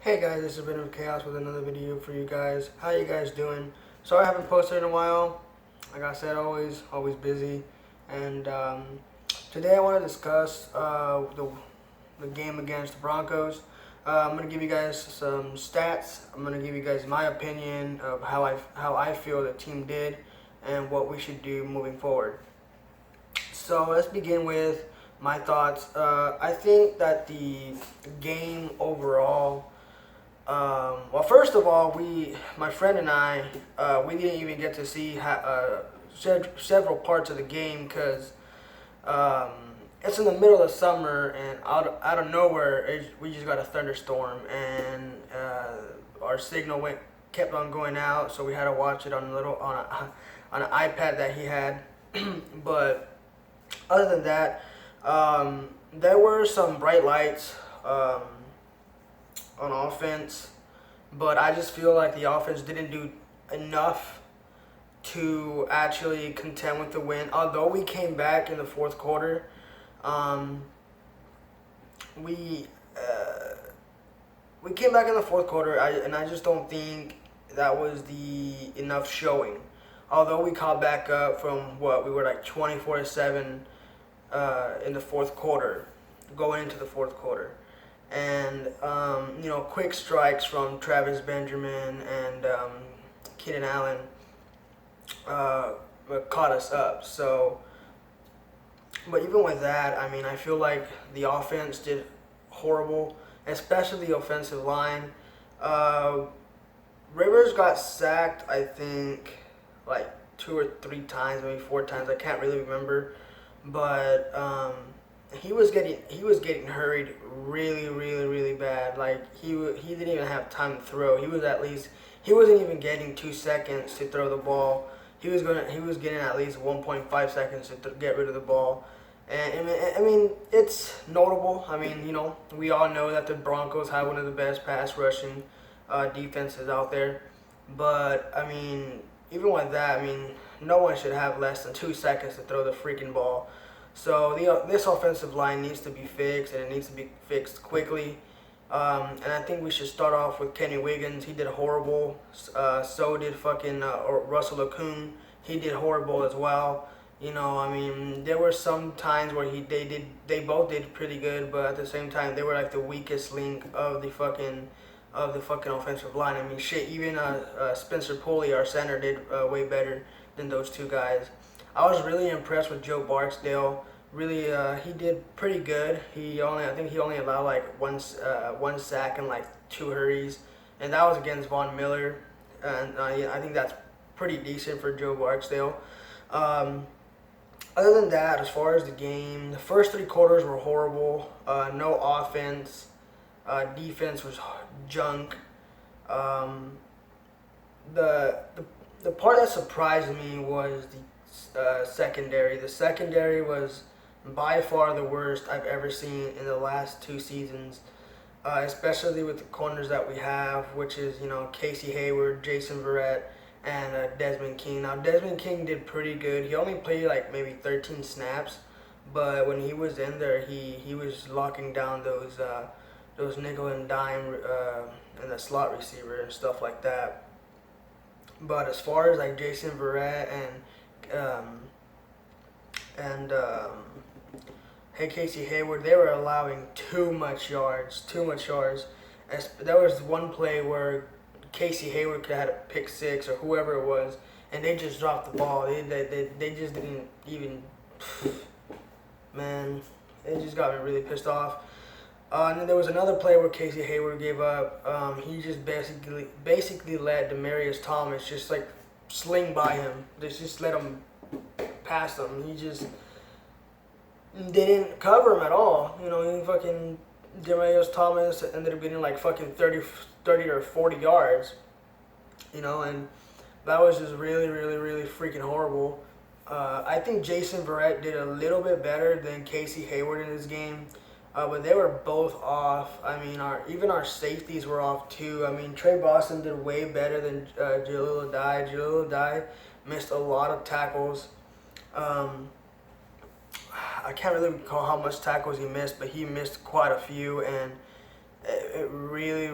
Hey guys, this is Bit of Chaos with another video for you guys. How you guys doing? Sorry I haven't posted in a while. Like I said, always busy. And today I want to discuss the game against the Broncos. I'm gonna give you guys some stats. I'm gonna give you guys my opinion of how I feel the team did and what we should do moving forward. So let's begin with my thoughts. I think that the game overall. Well, first of all, my friend and I, we didn't even get to see several parts of the game because it's in the middle of summer and out of nowhere, we just got a thunderstorm and our signal kept on going out, so we had to watch it on on an iPad that he had. But other than that, there were some bright lights. On offense, but I just feel like the offense didn't do enough to actually contend with the win. Although we came back in the fourth quarter, we came back in the fourth quarter, and I just don't think that was the enough showing. Although we caught back up from what we were like 24-7 in the fourth quarter, going into the fourth quarter. And quick strikes from Travis Benjamin and Keenan Allen caught us up. So, but even with that, I mean, I feel like the offense did horrible, especially the offensive line. Rivers got sacked, I think, like 2 or 3 times, maybe 4 times. I can't really remember, but he was getting hurried really bad. Like he didn't even have time to throw. He wasn't even getting 2 seconds to throw the ball. He was getting at least 1.5 seconds to get rid of the ball. And I mean, it's notable. I mean, we all know that the Broncos have one of the best pass rushing defenses out there. But I mean, even with that, I mean, no one should have less than 2 seconds to throw the freaking ball. So this offensive line needs to be fixed, and it needs to be fixed quickly. And I think we should start off with Kenny Wiggins. He did horrible. So did fucking Russell Okung. He did horrible as well. I mean, there were some times where they both did pretty good, but at the same time, they were like the weakest link of the fucking offensive line. I mean, shit. Even Spencer Pulley, our center, did way better than those two guys. I was really impressed with Joe Barksdale. Really, he did pretty good. I think he only allowed like one sack and like 2 hurries, and that was against Von Miller. And I think that's pretty decent for Joe Barksdale. Other than that, as far as the game, the first 3 quarters were horrible. No offense. Defense was junk. The part that surprised me was the secondary. The secondary was by far the worst I've ever seen in the last 2 seasons, especially with the corners that we have, which is Casey Hayward, Jason Verrett, and Desmond King. Now Desmond King did pretty good. He only played like maybe 13 snaps, but when he was in there, he was locking down those nickel and dime and the slot receiver and stuff like that. But as far as like Jason Verrett and Casey Hayward, they were allowing too much yards. There was one play where Casey Hayward could have had a pick 6 or whoever it was, and they just dropped the ball. They just didn't even. Man, it just got me really pissed off. And then there was another play where Casey Hayward gave up. He just basically let Demaryius Thomas just like sling by him. They just let him pass him. He just didn't cover him at all. He fucking Demaryius Thomas ended up getting like fucking 30 or 40 yards. And that was just really freaking horrible. I think Jason Verrett did a little bit better than Casey Hayward in this game. But they were both off. I mean, even our safeties were off too. I mean, Trey Boston did way better than Jalil Addae. Jalil Addae missed a lot of tackles. I can't really recall how much tackles he missed, but he missed quite a few, and it really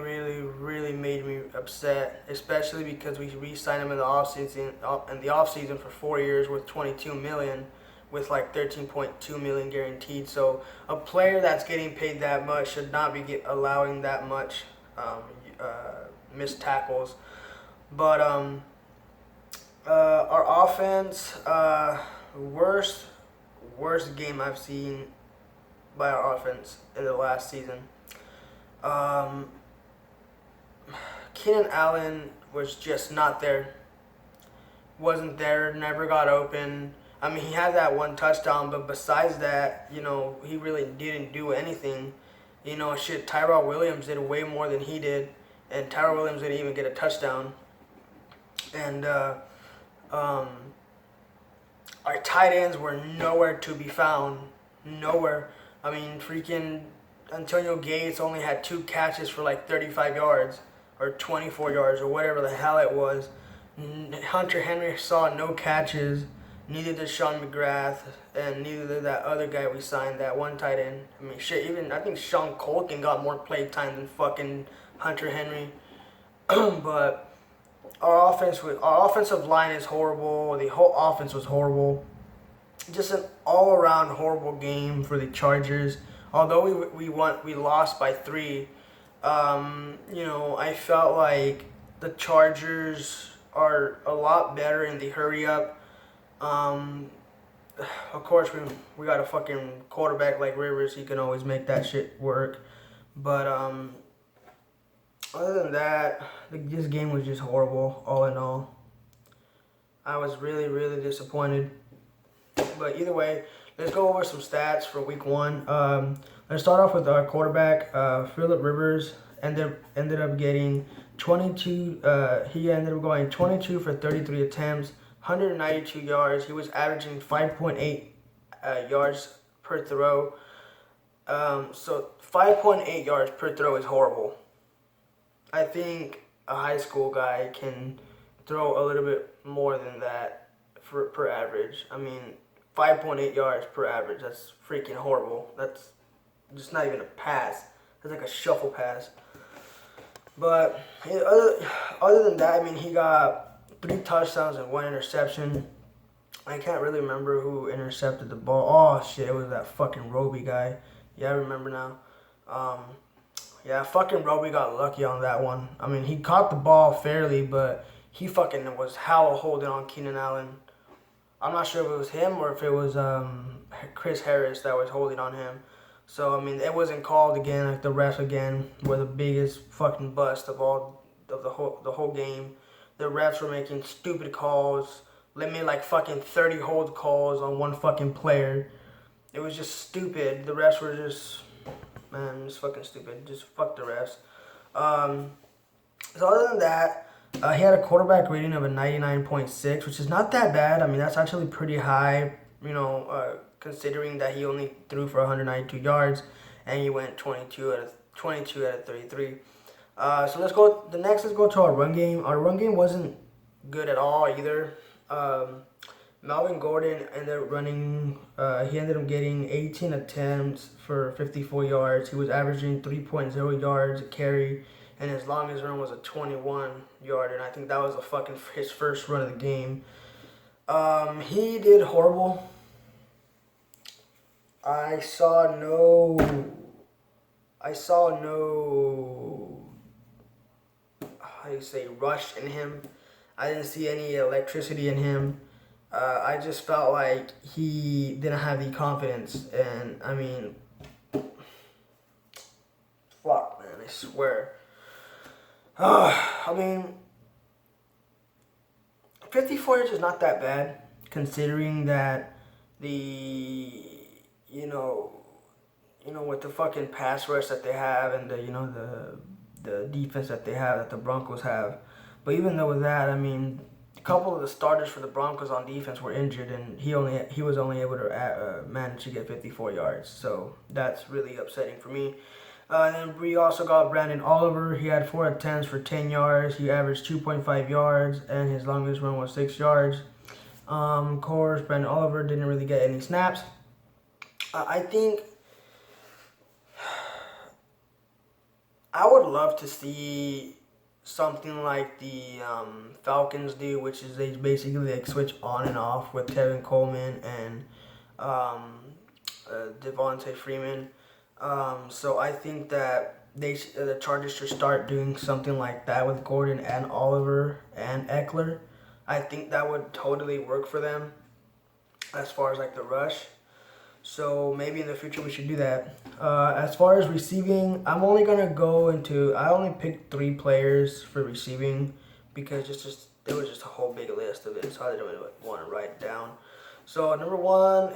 made me upset, especially because we re-signed him in the offseason for 4 years with 22 million, with like 13.2 million guaranteed. So a player that's getting paid that much should not be allowing that much missed tackles. But our offense, worst game I've seen by our offense in the last season. Keenan Allen was just not there. Wasn't there, never got open. I mean, he had that one touchdown, but besides that, he really didn't do anything. Tyrell Williams did way more than he did, and Tyrell Williams didn't even get a touchdown. And our tight ends were nowhere to be found. Nowhere. I mean, freaking Antonio Gates only had 2 catches for like 35 yards or 24 yards or whatever the hell it was. Hunter Henry saw no catches. Neither did Sean McGrath, and neither did that other guy we signed, that one tight end. I mean, shit, even I think Sean Colkin got more play time than fucking Hunter Henry. But our offensive line is horrible. The whole offense was horrible. Just an all-around horrible game for the Chargers. Although we lost by 3. I felt like the Chargers are a lot better in the hurry up. Of course, we got a fucking quarterback like Rivers. He can always make that shit work. But other than that, this game was just horrible, all in all. I was really, really disappointed. But either way, let's go over some stats for week 1. Let's start off with our quarterback, Phillip Rivers. Ended up getting 22. He ended up going 22 for 33 attempts, 192 yards. He was averaging 5.8 yards per throw. So 5.8 yards per throw is horrible. I think a high school guy can throw a little bit more than that per average. I mean, 5.8 yards per average. That's freaking horrible. That's just not even a pass. That's like a shuffle pass. But other than that, I mean, he got 3 touchdowns and 1 interception. I can't really remember who intercepted the ball. Oh, shit, it was that fucking Roby guy. Yeah, I remember now. Yeah, fucking Roby got lucky on that one. I mean, he caught the ball fairly, but he fucking was hella holding on Keenan Allen. I'm not sure if it was him or if it was Chris Harris that was holding on him. So, I mean, it wasn't called again. Like, the refs, again, were the biggest fucking bust of the whole game. The refs were making stupid calls. They made, like, fucking 30 hold calls on one fucking player. It was just stupid. The refs were just, man, just fucking stupid. Just fuck the refs. So, other than that, he had a quarterback rating of a 99.6, which is not that bad. I mean, that's actually pretty high, considering that he only threw for 192 yards, and he went 22 out of 33. So let's go to our run game. Our run game wasn't good at all either. Melvin Gordon ended up getting 18 attempts for 54 yards. He was averaging 3.0 yards a carry, and his longest run was a 21-yarder, and I think that was his first run of the game. He did horrible. I saw no rush in him. I didn't see any electricity in him. I just felt like he didn't have the confidence, and I mean, fuck, man, I swear. I mean, 54 yards is not that bad, considering that with the fucking pass rush that they have and the defense that they have, that the Broncos have. But even though with that, I mean, a couple of the starters for the Broncos on defense were injured, and he was only able to manage to get 54 yards. So that's really upsetting for me. And then we also got Brandon Oliver. He had 4 attempts for 10 yards. He averaged 2.5 yards, and his longest run was 6 yards. Of course, Brandon Oliver didn't really get any snaps. I think I would love to see something like the Falcons do, which is they basically like switch on and off with Tevin Coleman and um, Devontae Freeman. So I think that the Chargers should start doing something like that with Gordon and Oliver and Eckler. I think that would totally work for them as far as like the rush. So maybe in the future we should do that. As far as receiving, I'm only gonna go into. I only picked 3 players for receiving because it was just a whole big list of it, so I didn't really want to write it down. So our number one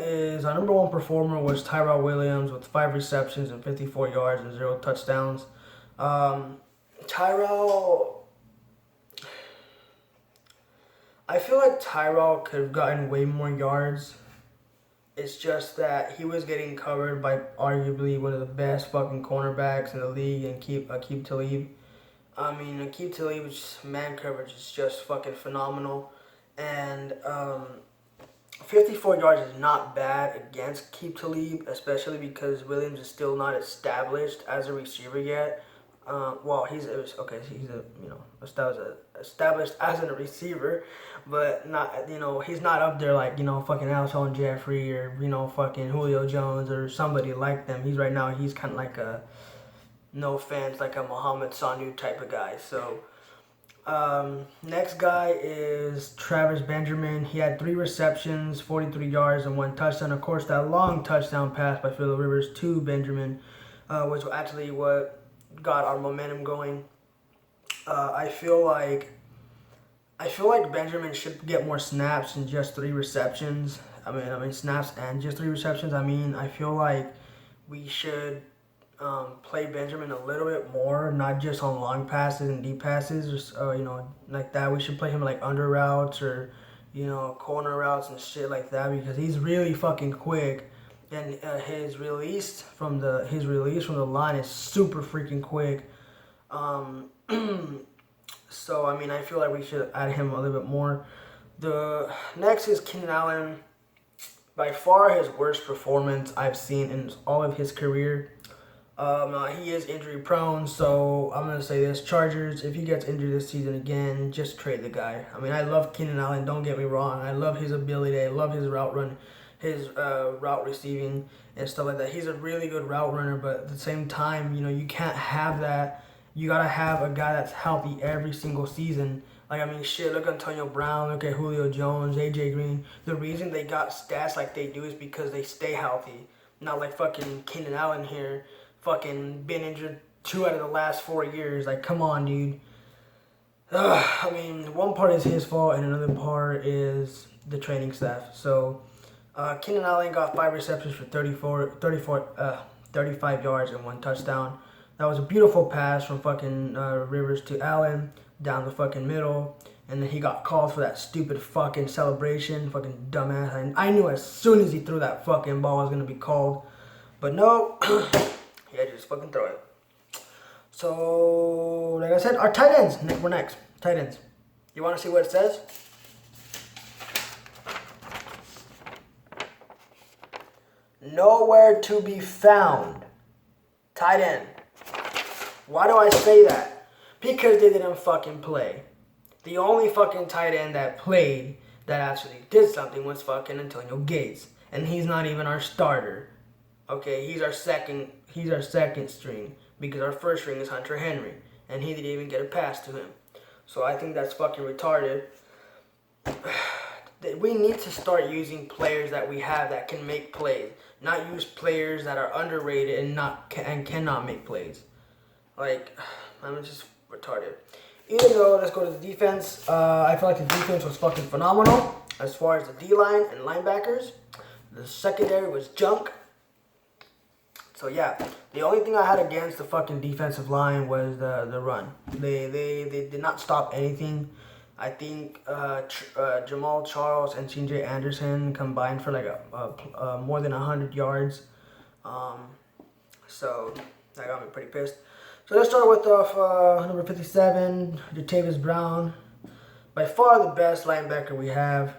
performer was Tyrell Williams with 5 receptions and 54 yards and 0 touchdowns. Tyrell, I feel like Tyrell could have gotten way more yards. It's just that he was getting covered by arguably one of the best fucking cornerbacks in the league, and Aqib Talib. I mean, Aqib Talib's man coverage is just fucking phenomenal, and 54 yards is not bad against Aqib Talib, especially because Williams is still not established as a receiver yet. Well, he's a established as a receiver, but not he's not up there like fucking Alshon Jeffrey or fucking Julio Jones or somebody like them. He's kind of like a, no offense, like a Mohamed Sanu type of guy. So next guy is Travis Benjamin. He had 3 receptions, 43 yards, and 1 touchdown. Of course, that long touchdown pass by Phillip Rivers to Benjamin was actually what got our momentum going. I feel like Benjamin should get more snaps than just 3 receptions. I mean snaps and just 3 receptions. I feel like we should play Benjamin a little bit more, not just on long passes and deep passes, just like that. We should play him like under routes or corner routes and shit like that because he's really fucking quick. And his release from the line is super freaking quick. So I feel like we should add him a little bit more. The next is Keenan Allen. By far his worst performance I've seen in all of his career. He is injury prone, so I'm gonna say this: Chargers, if he gets injured this season again, just trade the guy. I love Keenan Allen. Don't get me wrong. I love his ability. I love his route run. His route receiving and stuff like that. He's a really good route runner, but at the same time, you can't have that. You gotta have a guy that's healthy every single season. Shit, look at Antonio Brown, look at Julio Jones, AJ Green. The reason they got stats like they do is because they stay healthy. Not like fucking Keenan Allen here, fucking been injured 2 out of the last 4 years. Like, come on, dude. One part is his fault and another part is the training staff. So, Keenan Allen got 5 receptions for 35 yards and 1 touchdown. That was a beautiful pass from fucking Rivers to Allen down the fucking middle. And then he got called for that stupid fucking celebration. Fucking dumbass. I knew as soon as he threw that fucking ball it was going to be called. But no, he had to just fucking throw it. So, like I said, our tight ends. We're next. Tight ends. You want to see what it says? Nowhere to be found. Tight end. Why do I say that? Because they didn't fucking play. The only fucking tight end that played that actually did something was fucking Antonio Gates. And he's not even our starter. Okay, he's our second string. Because our first string is Hunter Henry. And he didn't even get a pass to him. So I think that's fucking retarded. We need to start using players that we have that can make plays. Not use players that are underrated and cannot make plays. I'm just retarded. Either though, let's go to the defense. I feel like the defense was fucking phenomenal. As far as the D-line and linebackers, the secondary was junk. So yeah, the only thing I had against the fucking defensive line was the run. They did not stop anything. I think Jamal Charles and C.J. Anderson combined for more than 100 yards. So that got me pretty pissed. So let's start with number 57, Jatavis Brown. By far the best linebacker we have.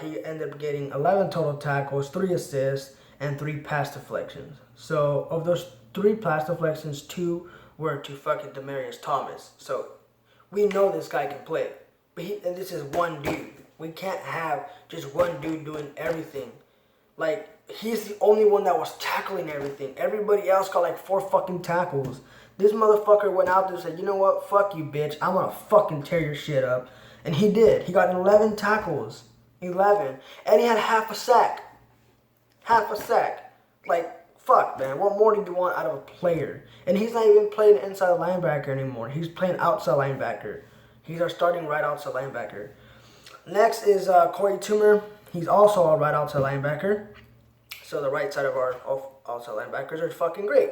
He ended up getting 11 total tackles, 3 assists, and 3 pass deflections. So of those 3 pass deflections, 2 were to fucking Demaryius Thomas. So We know this guy can play, and this is one dude. We can't have just one dude doing everything. Like, he's the only one that was tackling everything. Everybody else got like 4 fucking tackles. This motherfucker went out there and said, you know what? Fuck you, bitch. I'm gonna fucking tear your shit up. And he did. He got 11 tackles. 11. And he had half a sack. Half a sack. Like, fuck, man. What more do you want out of a player? And he's not even playing inside linebacker anymore. He's playing outside linebacker. He's our starting right outside linebacker. Next is Corey Toomer. He's also a right outside linebacker. So the right side of our outside linebackers are fucking great.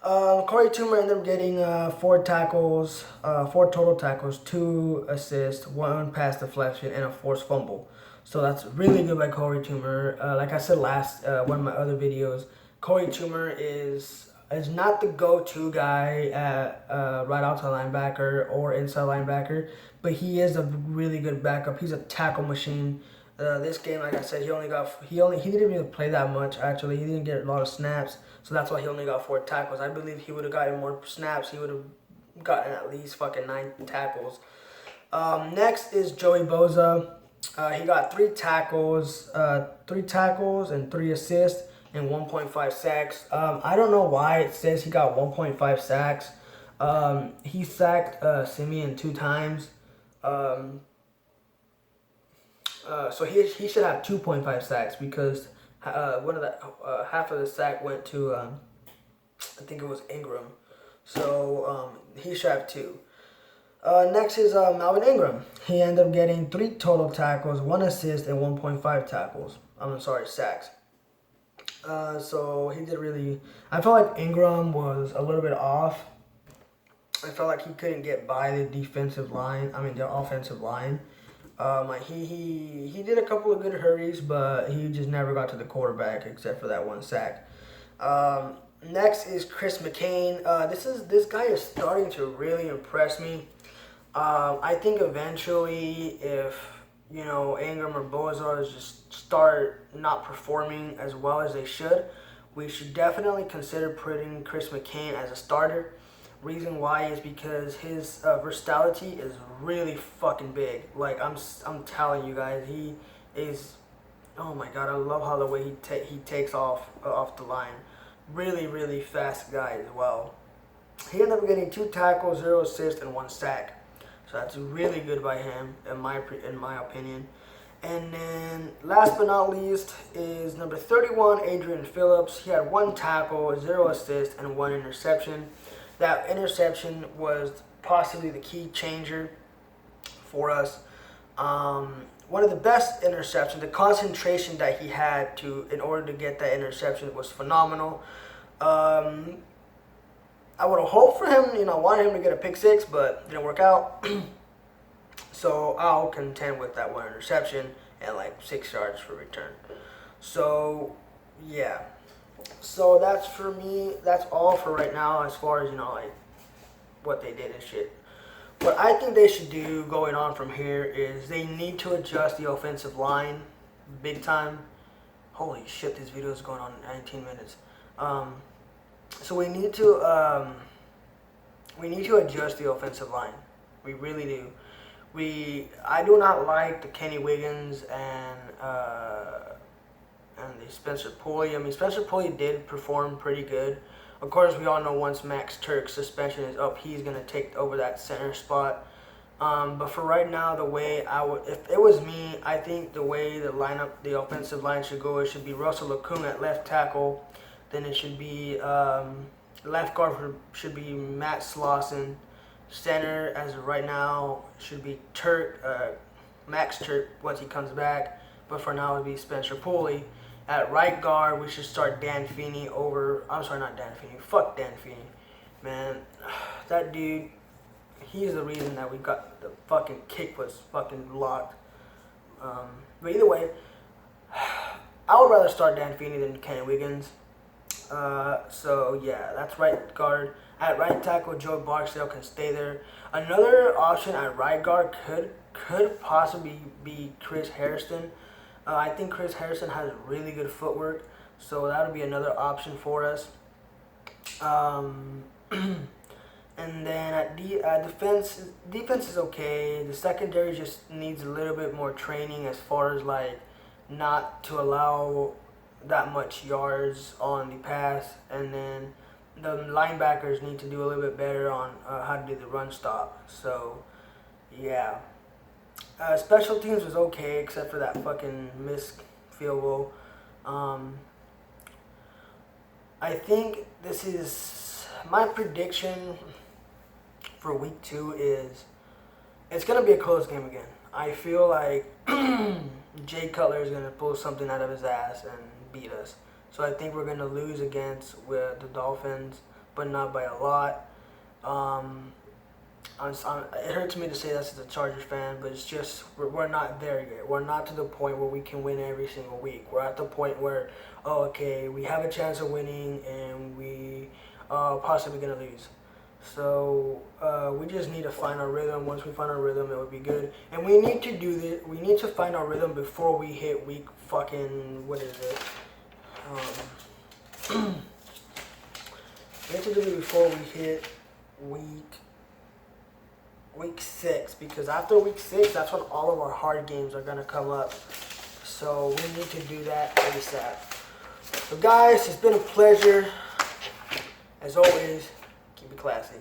Corey Toomer ended up getting 4 tackles, 4 total tackles, 2 assists, 1 pass deflection, and a forced fumble. So that's really good by Corey Toomer. Like I said last one of my other videos, Corey Toomer is not the go-to guy at right outside linebacker or inside linebacker, but he is a really good backup. He's a tackle machine. This game, like I said, he didn't really play that much. Actually, he didn't get a lot of snaps, so that's why he only got 4 tackles. I believe he would have gotten more snaps. He would have gotten at least fucking 9 tackles. Next is Joey Bosa. He got 3 tackles, 3 tackles and 3 assists and 1.5 sacks. I don't know why it says he got 1.5 sacks. He sacked Simeon 2 times. So he should have 2.5 sacks because half of the sack went to I think it was Ingram. So he should have 2. Next is Melvin Ingram. He ended up getting 3 total tackles, 1 assist, and 1.5 tackles. Sacks. So he did really. I felt like Ingram was a little bit off. I felt like he couldn't get by the defensive line. The offensive line. He did a couple of good hurries, but he just never got to the quarterback except for that 1 sack. Next is Chris McCain. This guy is starting to really impress me. I think eventually, if Ingram or Boza just start not performing as well as they should, we should definitely consider putting Chris McCain as a starter. Reason why is because his versatility is really fucking big. Like I'm telling you guys, he is. Oh my god, I love how the way he takes off the line. Really, really fast guy as well. He ended up getting 2 tackles, 0 assists, and 1 sack. So that's really good by him, in my opinion. And then, last but not least, is number 31, Adrian Phillips. He had 1 tackle, 0 assists, and 1 interception. That interception was possibly the key changer for us. One of the best interceptions, the concentration that he had in order to get that interception was phenomenal. I would have hoped for him, wanted him to get a pick 6, but didn't work out. So I'll contend with that 1 interception and like 6 yards for return. So yeah. So that's for me. That's all for right now as far as what they did and shit. What I think they should do going on from here is they need to adjust the offensive line big time. Holy shit, this video is going on 19 minutes. So we need to adjust the offensive line. We really do. I do not like the Kenny Wiggins and the Spencer Pulley. Spencer Pulley did perform pretty good. Of course, we all know once Max Turk's suspension is up, he's going to take over that center spot. But for right now, if it was me, I think the way the offensive line should go, it should be Russell Okung at left tackle. Then it should be left guard should be Matt Slauson. Center, as of right now, should be Max Turk once he comes back. But for now, it would be Spencer Pulley. At right guard, we should start Dan Feeney over. I'm sorry, not Dan Feeney. Fuck Dan Feeney. Man, that dude, he's the reason that we got the fucking kick was fucking blocked. But either way, I would rather start Dan Feeney than Kenny Wiggins. So yeah, that's right guard. At right tackle, Joe Barksdale can stay there. Another option at right guard could possibly be Chris Hairston. I think Chris Hairston has really good footwork, so that would be another option for us. And And then at defense is okay. The secondary just needs a little bit more training as far as like not to allow that much yards on the pass, and then the linebackers need to do a little bit better on how to do the run stop. So yeah, special teams was okay except for that fucking missed field goal. I think this is my prediction for week 2 is it's gonna be a close game again. I feel like Jay Cutler is gonna pull something out of his ass and beat us. So I think we're gonna lose against with the Dolphins, but not by a lot. It hurts me to say this as a Chargers fan, but it's just we're not there yet. We're not to the point where we can win every single week. We're at the point where, oh, okay, we have a chance of winning and we possibly gonna lose. So we just need to find our rhythm. Once we find our rhythm, it would be good. And we need to do this. We need to find our rhythm before we hit week fucking what is it? We have to do it before we hit week 6, because after week 6, that's when all of our hard games are gonna come up. So we need to do that ASAP. So guys, it's been a pleasure. As always, keep it classy.